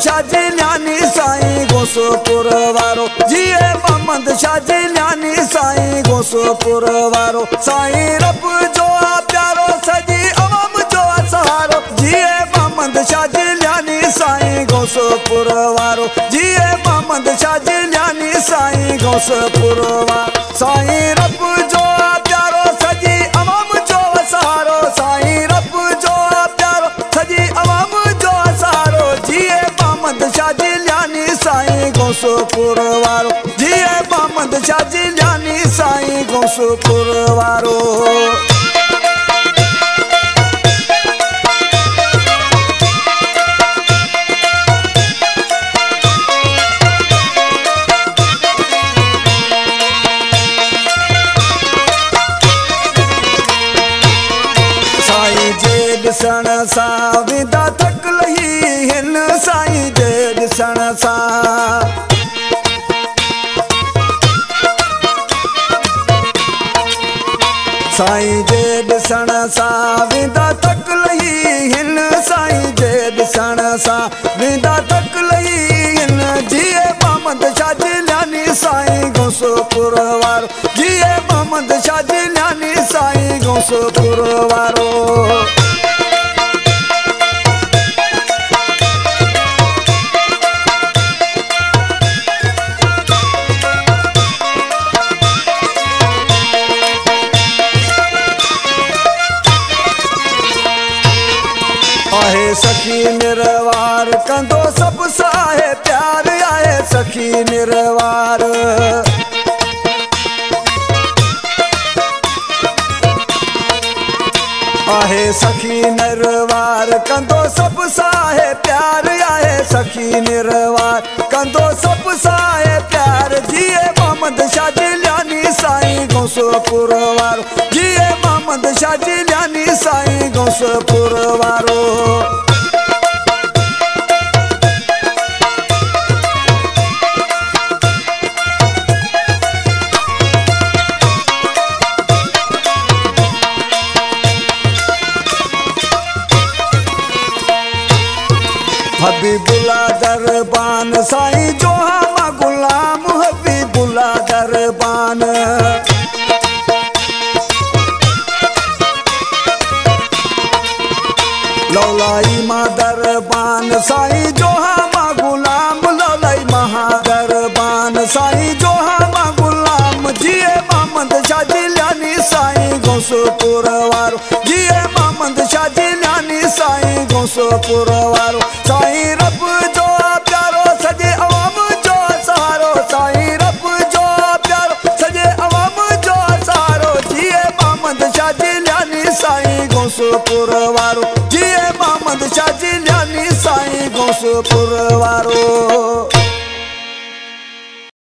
शाह जिलानी साईं गोसपुर वारो जिए मोहम्मद शाह जिलानी साईं गोसपुर वारो साईं रब जो प्यारो सजी अवाम जो सहारो जिए मोहम्मद शाह जिलानी साईं गोसपुर वारो जिए मोहम्मद शाह जिलानी साईं गोसपुर वारो साईं रब जो प्यारो सजी अवाम जो सहारो साईं रब जो प्यारो सजी अवाम जो सहारो जिए मोहम्मद शाह जिलानी साईं गोसपुर वारो जिए मोहम्मद शाह जिलानी साईं गोसपुर वारो ॾिसण सां वेंदा थक लही हिन साईं जे ॾिसण सां साईं जे ॾिसण सां वेंदा थक लही हिन साईं जे ॾिसण सां वेंदा थक लही हिन जिए मोहम्मद शाह जिलानी साईं गोसपुर वारो जिए मोहम्मद शाह जिलानी साईं गोसपुर वारो सखी निर्वार कंदो सब साहे प्यार आए सखी निर्वार आहे सखी निर्वार कंदो सब साहे प्यार आए सखी निर्वार कंदो सब साहे प्यार जिए मोहम्मद शाह जिलानी साईं गोसपुर वारो जिए मोहम्मद शाह जिलानी साईं गोसपुर वारो हबीबुल्ला दरबान साईं जो हम गुलाम हबीबुल्ला दरबान लौलाई माँ दरबान साईं जो हम गुलाम लौलाई महा दरबान साईं जो हम गुलाम जिए मोहम्मद शाह जिलानी साईं गोसपुर वारो जिए मोहम्मद शाह जिलानी साईं गोसपुर वारो साईं रब जो प्यारो सजे अवाम जो सहारो साईं रब जो प्यारो सजे अवाम जो सहारो जिए मोहम्मद शाह जिलानी साईं गोसपुर वारो जिए मोहम्मद शाह जिलानी साईं गोसपुर वारो